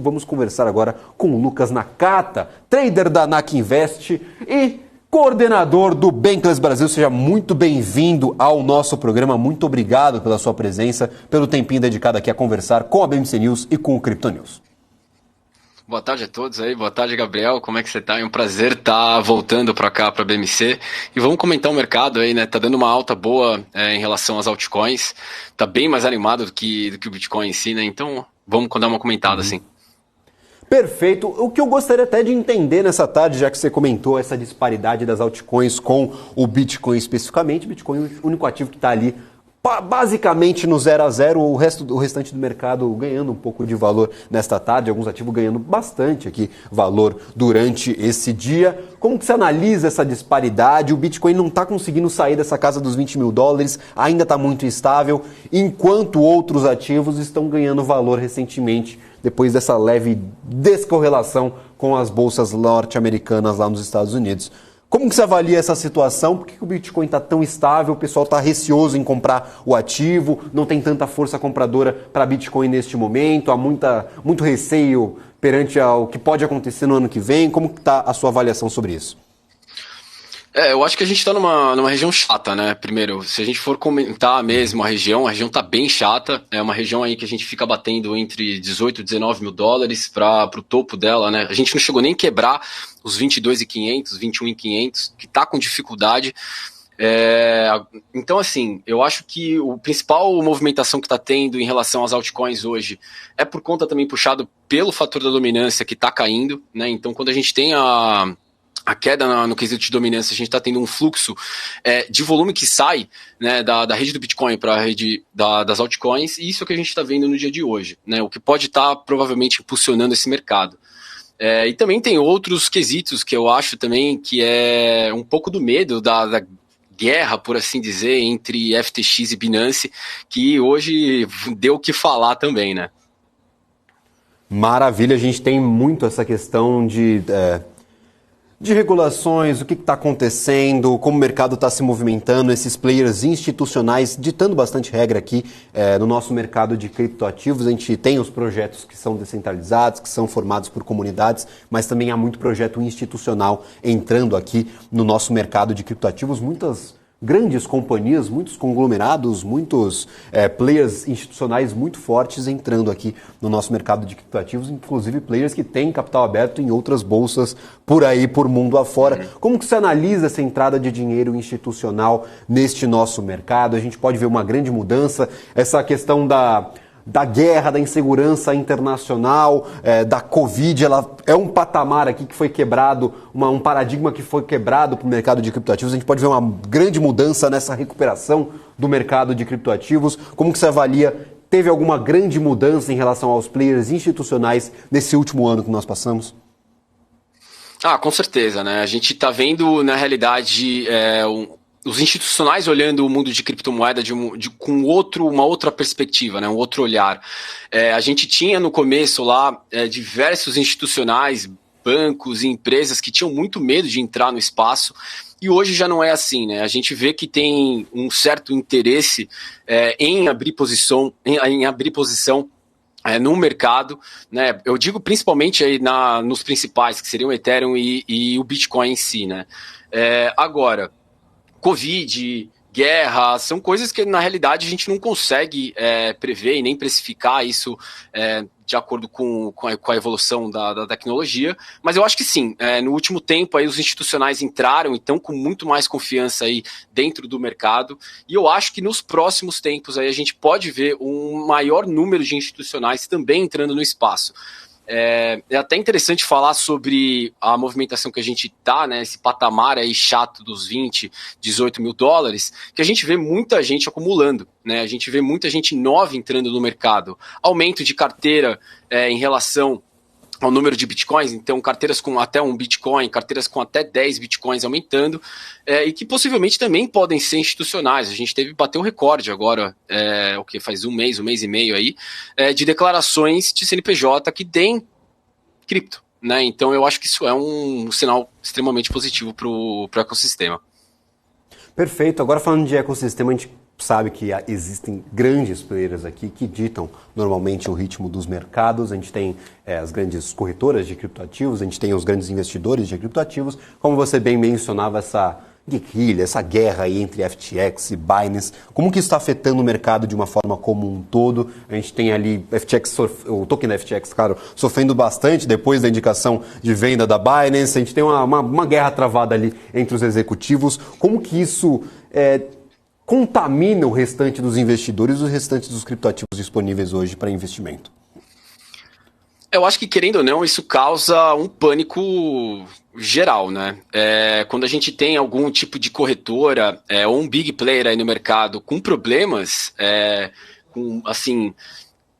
Vamos conversar agora com o Lucas Nakata, trader da NAK Invest e coordenador do Bankless Brasil. Seja muito bem-vindo ao nosso programa. Muito obrigado pela sua presença, pelo tempinho dedicado aqui a conversar com a BMC News e com o Crypto News. Boa tarde a todos aí, boa tarde, Gabriel, como é que você tá? É um prazer estar voltando para cá, para a BMC, e vamos comentar o mercado aí, né? Tá dando uma alta boa em relação às altcoins, tá bem mais animado do que o Bitcoin em si, né? Então vamos dar uma comentada assim. Perfeito. O que eu gostaria até de entender nessa tarde, já que você comentou essa disparidade das altcoins com o Bitcoin especificamente, Bitcoin é o único ativo que está ali basicamente no 0 a 0, o restante do mercado ganhando um pouco de valor nesta tarde, alguns ativos ganhando bastante aqui valor durante esse dia. Como que você analisa essa disparidade? O Bitcoin não está conseguindo sair dessa casa dos 20 mil dólares, ainda está muito instável, enquanto outros ativos estão ganhando valor recentemente, depois dessa leve descorrelação com as bolsas norte-americanas lá nos Estados Unidos. Como que você avalia essa situação? Por que o Bitcoin está tão estável? O pessoal está receoso em comprar o ativo, não tem tanta força compradora para Bitcoin neste momento, há muito receio perante o que pode acontecer no ano que vem. Como está a sua avaliação sobre isso? Eu acho que a gente está numa região chata, né? Primeiro, se a gente for comentar mesmo a região está bem chata. É uma região aí que a gente fica batendo entre 18 e 19 mil dólares para o topo dela, né? A gente não chegou nem a quebrar os 22.500, 21.500, que está com dificuldade. Então, assim, eu acho que o principal movimentação que está tendo em relação às altcoins hoje é por conta também puxado pelo fator da dominância que está caindo, né? Então, quando a gente tem a queda no quesito de dominância, a gente está tendo um fluxo de volume que sai, né, da rede do Bitcoin para a rede das altcoins, e isso é o que a gente está vendo no dia de hoje, né, o que pode estar provavelmente impulsionando esse mercado. E também tem outros quesitos que eu acho também que é um pouco do medo da guerra, por assim dizer, entre FTX e Binance, que hoje deu o que falar também, né? Maravilha, a gente tem muito essa questão de regulações, o que está acontecendo, como o mercado está se movimentando, esses players institucionais ditando bastante regra aqui no nosso mercado de criptoativos. A gente tem os projetos que são descentralizados, que são formados por comunidades, mas também há muito projeto institucional entrando aqui no nosso mercado de criptoativos. Muitas grandes companhias, muitos conglomerados, muitos players institucionais muito fortes entrando aqui no nosso mercado de criptoativos, inclusive players que têm capital aberto em outras bolsas por aí, por mundo afora. Como que você analisa essa entrada de dinheiro institucional neste nosso mercado? A gente pode ver uma grande mudança, essa questão da guerra, da insegurança internacional, da Covid, ela é um patamar aqui que foi quebrado, um paradigma que foi quebrado para o mercado de criptoativos. A gente pode ver uma grande mudança nessa recuperação do mercado de criptoativos. Como que você avalia? Teve alguma grande mudança em relação aos players institucionais nesse último ano que nós passamos? Com certeza, né? A gente está vendo, na realidade, os institucionais olhando o mundo de criptomoeda com uma outra perspectiva, né? Um outro olhar. A gente tinha no começo lá diversos institucionais, bancos e empresas que tinham muito medo de entrar no espaço, e hoje já não é assim, né? A gente vê que tem um certo interesse em abrir posição no mercado, né? Eu digo principalmente aí nos principais, que seriam o Ethereum e o Bitcoin em si, né? Agora, Covid, guerra, são coisas que na realidade a gente não consegue prever e nem precificar isso de acordo com a evolução da tecnologia, mas eu acho que sim, no último tempo aí os institucionais entraram e estão com muito mais confiança aí dentro do mercado, e eu acho que nos próximos tempos aí a gente pode ver um maior número de institucionais também entrando no espaço. É até interessante falar sobre a movimentação que a gente está, né, esse patamar aí chato dos 20, 18 mil dólares, que a gente vê muita gente acumulando, né, a gente vê muita gente nova entrando no mercado, aumento de carteira em relação ao número de bitcoins, então carteiras com até 1 bitcoin, carteiras com até 10 bitcoins aumentando, e que possivelmente também podem ser institucionais. A gente bateu um recorde agora, faz um mês e meio aí, de declarações de CNPJ que tem cripto, né? Então eu acho que isso é um sinal extremamente positivo para o ecossistema. Perfeito. Agora falando de ecossistema, a gente sabe que existem grandes players aqui que ditam normalmente o ritmo dos mercados. A gente tem as grandes corretoras de criptoativos, a gente tem os grandes investidores de criptoativos. Como você bem mencionava, essa guerrilha, essa guerra aí entre FTX e Binance, como que isso está afetando o mercado de uma forma como um todo? A gente tem ali o token da FTX, claro, sofrendo bastante depois da indicação de venda da Binance. A gente tem uma guerra travada ali entre os executivos. Como que isso contamina o restante dos investidores e o restante dos criptoativos disponíveis hoje para investimento? Eu acho que, querendo ou não, isso causa um pânico geral, né? Quando a gente tem algum tipo de corretora ou um big player aí no mercado com problemas,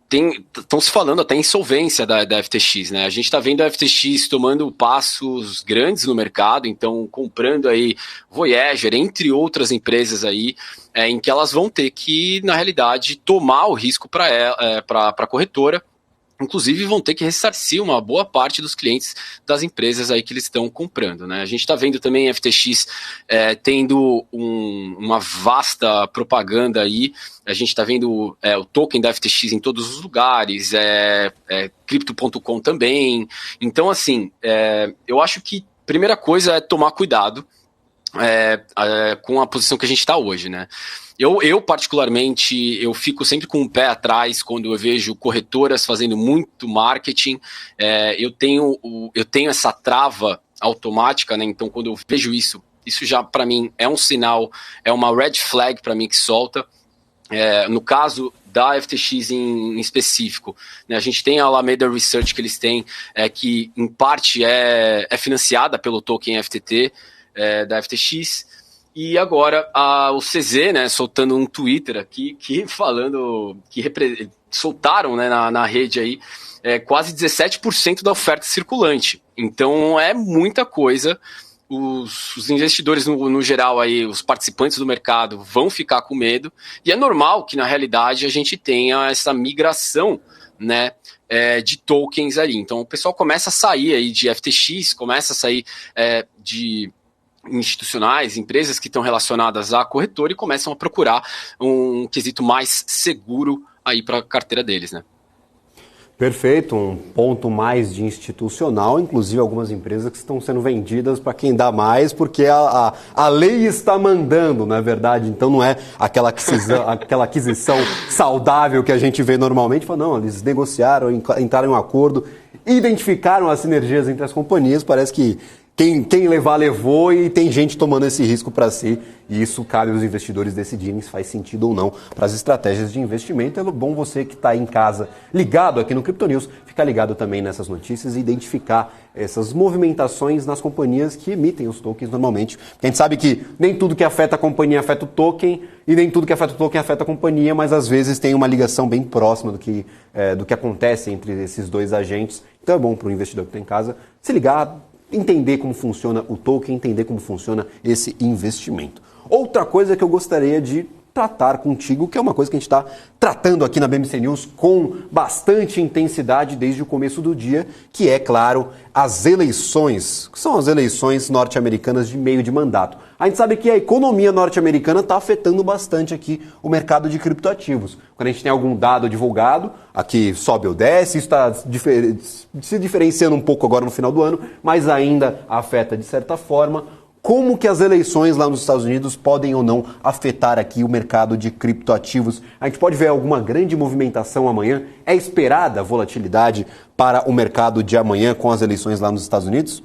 estão se falando até insolvência da FTX, né? A gente está vendo a FTX tomando passos grandes no mercado, então comprando aí Voyager, entre outras empresas aí, em que elas vão ter que, na realidade, tomar o risco para a corretora. Inclusive vão ter que ressarcir uma boa parte dos clientes das empresas aí que eles estão comprando, né? A gente está vendo também a FTX tendo uma vasta propaganda aí. A gente está vendo o token da FTX em todos os lugares, Crypto.com também. Então, assim, eu acho que a primeira coisa é tomar cuidado com a posição que a gente está hoje, né? Eu particularmente, eu fico sempre com o pé atrás quando eu vejo corretoras fazendo muito marketing. Eu tenho essa trava automática, né? Então, quando eu vejo isso já para mim é um sinal, é uma red flag para mim que solta. No caso da FTX em específico, né, a gente tem a Alameda Research que eles têm, que em parte é financiada pelo token FTT da FTX. E agora o CZ, né, soltando um Twitter aqui, falando que soltaram, né, na rede aí quase 17% da oferta circulante. Então é muita coisa. Os investidores no geral aí, os participantes do mercado vão ficar com medo. E é normal que na realidade a gente tenha essa migração, né, de tokens ali. Então o pessoal começa a sair aí de FTX, começa a sair de institucionais, empresas que estão relacionadas à corretora e começam a procurar um quesito mais seguro aí para a carteira deles, né? Perfeito, um ponto mais de institucional, inclusive algumas empresas que estão sendo vendidas para quem dá mais, porque a lei está mandando, não é verdade? Então não é aquela aquisição saudável que a gente vê normalmente. Não, eles negociaram, entraram em um acordo, identificaram as sinergias entre as companhias, parece que quem levar, levou, e tem gente tomando esse risco para si, e isso cabe aos investidores decidirem se faz sentido ou não para as estratégias de investimento. É bom você que está em casa ligado aqui no Crypto News, ficar ligado também nessas notícias e identificar essas movimentações nas companhias que emitem os tokens normalmente. Porque a gente sabe que nem tudo que afeta a companhia afeta o token, e nem tudo que afeta o token afeta a companhia, mas às vezes tem uma ligação bem próxima do que acontece entre esses dois agentes. Então é bom para o investidor que está em casa se ligar, entender como funciona o token, entender como funciona esse investimento. Outra coisa que eu gostaria de tratar contigo, que é uma coisa que a gente está tratando aqui na BMC News com bastante intensidade desde o começo do dia, que é, claro, as eleições, que são as eleições norte-americanas de meio de mandato. A gente sabe que a economia norte-americana está afetando bastante aqui o mercado de criptoativos. Quando a gente tem algum dado divulgado, aqui sobe ou desce, isso está se diferenciando um pouco agora no final do ano, mas ainda afeta de certa forma. Como que as eleições lá nos Estados Unidos podem ou não afetar aqui o mercado de criptoativos? A gente pode ver alguma grande movimentação amanhã? É esperada volatilidade para o mercado de amanhã com as eleições lá nos Estados Unidos?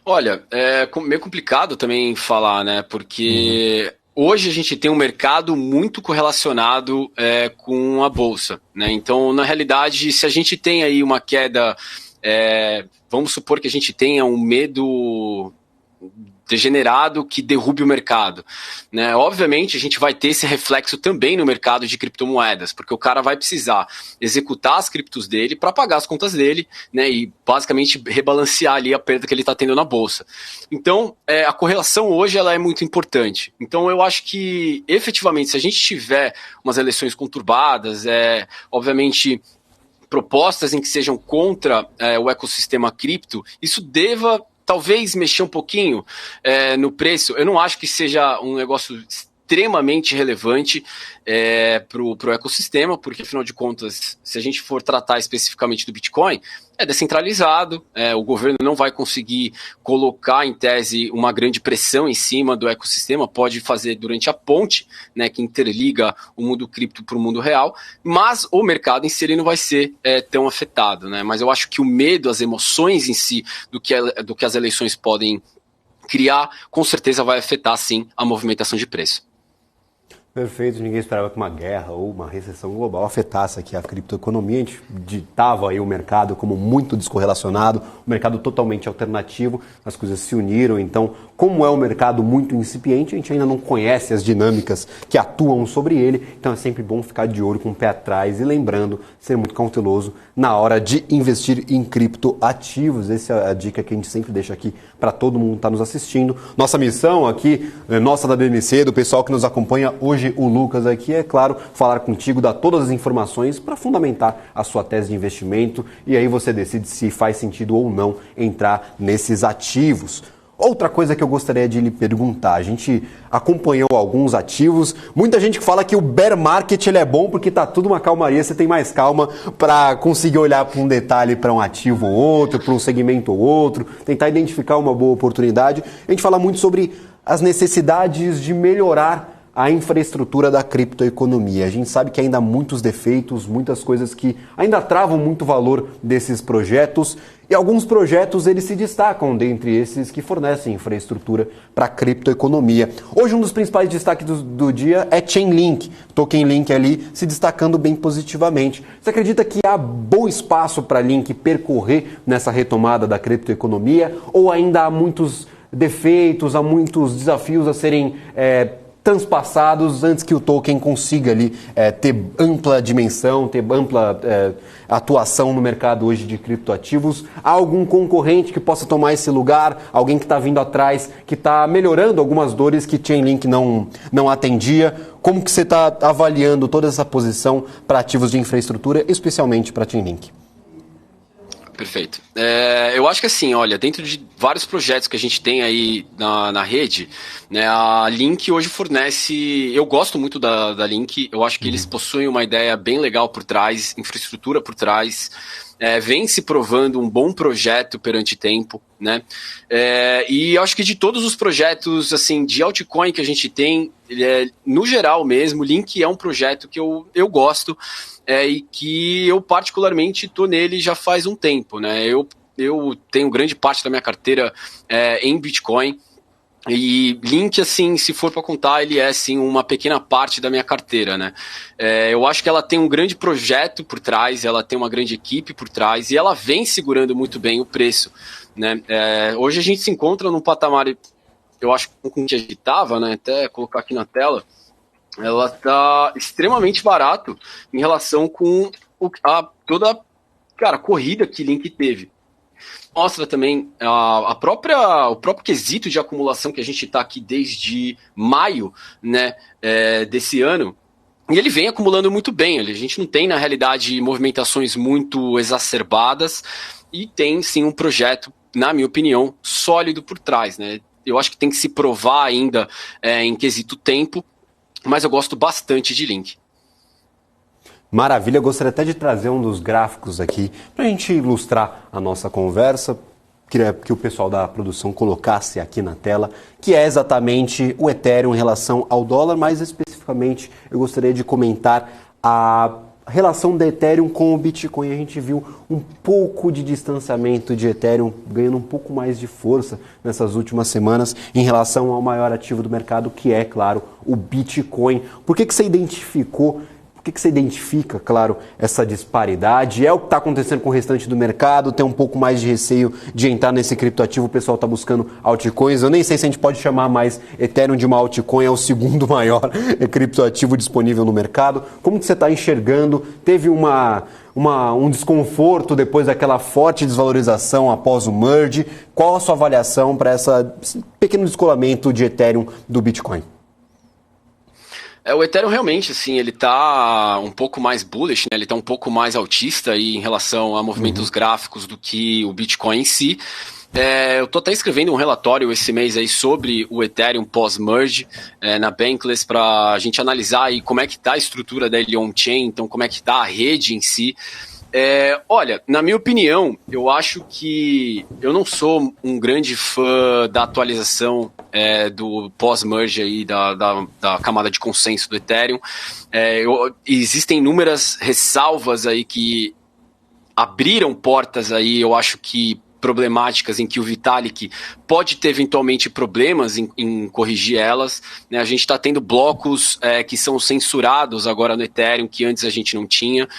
Olha, é meio complicado também falar, né? Porque hoje a gente tem um mercado muito correlacionado com a Bolsa, né? Então, na realidade, se a gente tem aí uma queda... vamos supor que a gente tenha um medo degenerado que derrube o mercado, né? Obviamente a gente vai ter esse reflexo também no mercado de criptomoedas, porque o cara vai precisar executar as criptos dele para pagar as contas dele, né? E basicamente rebalancear ali a perda que ele está tendo na bolsa. Então a correlação hoje ela é muito importante. Então eu acho que efetivamente se a gente tiver umas eleições conturbadas, obviamente propostas em que sejam contra o ecossistema cripto, isso deva talvez mexer um pouquinho no preço. Eu não acho que seja um negócio extremamente relevante para o ecossistema, porque, afinal de contas, se a gente for tratar especificamente do Bitcoin, é descentralizado, o governo não vai conseguir colocar, em tese, uma grande pressão em cima do ecossistema, pode fazer durante a ponte, né, que interliga o mundo cripto para o mundo real, mas o mercado em si ele não vai ser tão afetado, né? Mas eu acho que o medo, as emoções em si do que as eleições podem criar, com certeza vai afetar, sim, a movimentação de preço. Perfeito, ninguém esperava que uma guerra ou uma recessão global afetasse aqui a criptoeconomia. A gente ditava aí o mercado como muito descorrelacionado, um mercado totalmente alternativo, as coisas se uniram. Então, como é um mercado muito incipiente, a gente ainda não conhece as dinâmicas que atuam sobre ele, então é sempre bom ficar de olho com o pé atrás e lembrando, ser muito cauteloso na hora de investir em criptoativos. Essa é a dica que a gente sempre deixa aqui para todo mundo que está nos assistindo. Nossa missão aqui, nossa da BMC, do pessoal que nos acompanha hoje, o Lucas aqui, é claro, falar contigo, dar todas as informações para fundamentar a sua tese de investimento e aí você decide se faz sentido ou não entrar nesses ativos. Outra coisa que eu gostaria de lhe perguntar, a gente acompanhou alguns ativos, muita gente que fala que o bear market ele é bom porque tá tudo uma calmaria, você tem mais calma para conseguir olhar para um detalhe, para um ativo ou outro, para um segmento ou outro, tentar identificar uma boa oportunidade. A gente fala muito sobre as necessidades de melhorar a infraestrutura da criptoeconomia. A gente sabe que ainda há muitos defeitos, muitas coisas que ainda travam muito valor desses projetos e alguns projetos eles se destacam dentre esses que fornecem infraestrutura para a criptoeconomia. Hoje um dos principais destaques do dia é Chainlink, Token Link ali se destacando bem positivamente. Você acredita que há bom espaço para Link percorrer nessa retomada da criptoeconomia ou ainda há muitos defeitos, há muitos desafios a serem transpassados antes que o token consiga ali ter ampla dimensão, ter ampla atuação no mercado hoje de criptoativos? Há algum concorrente que possa tomar esse lugar? Alguém que está vindo atrás, que está melhorando algumas dores que Chainlink não atendia? Como que você está avaliando toda essa posição para ativos de infraestrutura, especialmente para Chainlink? Perfeito. Eu acho que assim, olha, dentro de vários projetos que a gente tem aí na rede, né, a Link hoje fornece, eu gosto muito da Link, eu acho que eles possuem uma ideia bem legal por trás, infraestrutura por trás, vem se provando um bom projeto perante tempo, né, e eu acho que de todos os projetos, assim, de altcoin que a gente tem, no geral mesmo, Link é um projeto que eu gosto, e que eu particularmente estou nele já faz um tempo, né? Eu tenho grande parte da minha carteira em Bitcoin e Link, assim, se for para contar, ele é assim uma pequena parte da minha carteira, né? Eu acho que ela tem um grande projeto por trás, ela tem uma grande equipe por trás e ela vem segurando muito bem o preço, né? Hoje a gente se encontra num patamar, eu acho que a gente estava, né? Até colocar aqui na tela. Ela está extremamente barato em relação com toda a corrida que Link teve. Mostra também o próprio quesito de acumulação que a gente está aqui desde maio, né, desse ano. E ele vem acumulando muito bem. A gente não tem, na realidade, movimentações muito exacerbadas e tem, sim, um projeto, na minha opinião, sólido por trás, né? Eu acho que tem que se provar ainda em quesito tempo, mas eu gosto bastante de Link. Maravilha, eu gostaria até de trazer um dos gráficos aqui para a gente ilustrar a nossa conversa. Queria que o pessoal da produção colocasse aqui na tela, que é exatamente o Ethereum em relação ao dólar, mais especificamente eu gostaria de comentar a relação do Ethereum com o Bitcoin. A gente viu um pouco de distanciamento de Ethereum ganhando um pouco mais de força nessas últimas semanas em relação ao maior ativo do mercado, que é, claro, o Bitcoin. Por que você identificou? Por que você identifica, claro, essa disparidade? É o que está acontecendo com o restante do mercado? Tem um pouco mais de receio de entrar nesse criptoativo? O pessoal está buscando altcoins. Eu nem sei se a gente pode chamar mais Ethereum de uma altcoin, é o segundo maior criptoativo disponível no mercado. Como que você está enxergando? Teve um desconforto depois daquela forte desvalorização após o merge. Qual a sua avaliação para esse pequeno descolamento de Ethereum do Bitcoin? O Ethereum realmente, assim, ele tá um pouco mais bullish, né? Ele tá um pouco mais altista aí em relação a movimentos gráficos do que o Bitcoin em si. Eu estou até escrevendo um relatório esse mês aí sobre o Ethereum pós-merge na Bankless para a gente analisar aí como é que está a estrutura dele on-chain, então como é que está a rede em si. Olha, na minha opinião, eu acho que eu não sou um grande fã da atualização do pós-merge aí da camada de consenso do Ethereum. Existem inúmeras ressalvas aí que abriram portas aí, eu acho que problemáticas em que o Vitalik pode ter eventualmente problemas em corrigir elas, né? A gente está tendo blocos que são censurados agora no Ethereum, que antes a gente não tinha.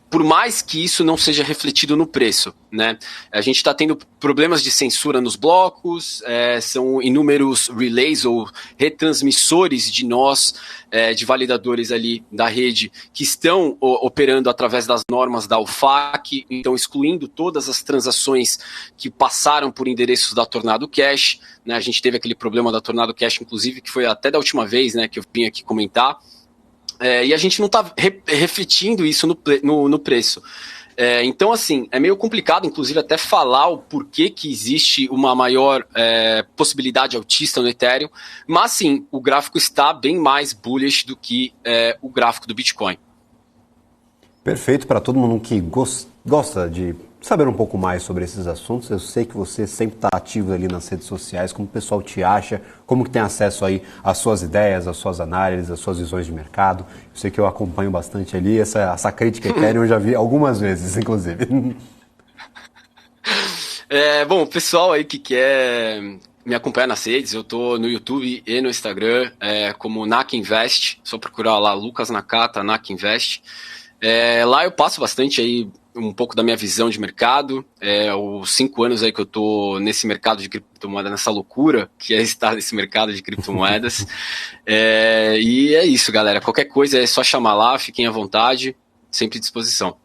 Por mais que isso não seja refletido no preço, né? A gente está tendo problemas de censura nos blocos, são inúmeros relays ou retransmissores de nós, de validadores ali da rede, que estão operando através das normas da UFAC, então excluindo todas as transações que passaram por endereços da Tornado Cash, né? A gente teve aquele problema da Tornado Cash, inclusive, que foi até da última vez, né, que eu vim aqui comentar. E a gente não está refletindo isso no preço. Então, assim, é meio complicado, inclusive, até falar o porquê que existe uma maior possibilidade altista no Ethereum, mas, sim, o gráfico está bem mais bullish do que o gráfico do Bitcoin. Perfeito para todo mundo que gosta de saber um pouco mais sobre esses assuntos. Eu sei que você sempre está ativo ali nas redes sociais, como o pessoal te acha, como que tem acesso aí às suas ideias, às suas análises, às suas visões de mercado. Eu sei que eu acompanho bastante ali, essa crítica Ethereum eu já vi algumas vezes, inclusive. Bom, o pessoal aí que quer me acompanhar nas redes, eu tô no YouTube e no Instagram como NAK Invest, só procurar lá Lucas Nakata, NAK Invest. Lá eu passo bastante aí um pouco da minha visão de mercado, os 5 anos aí que eu tô nesse mercado de criptomoedas, nessa loucura que é estar nesse mercado de criptomoedas. E é isso, galera. Qualquer coisa é só chamar lá, fiquem à vontade, sempre à disposição.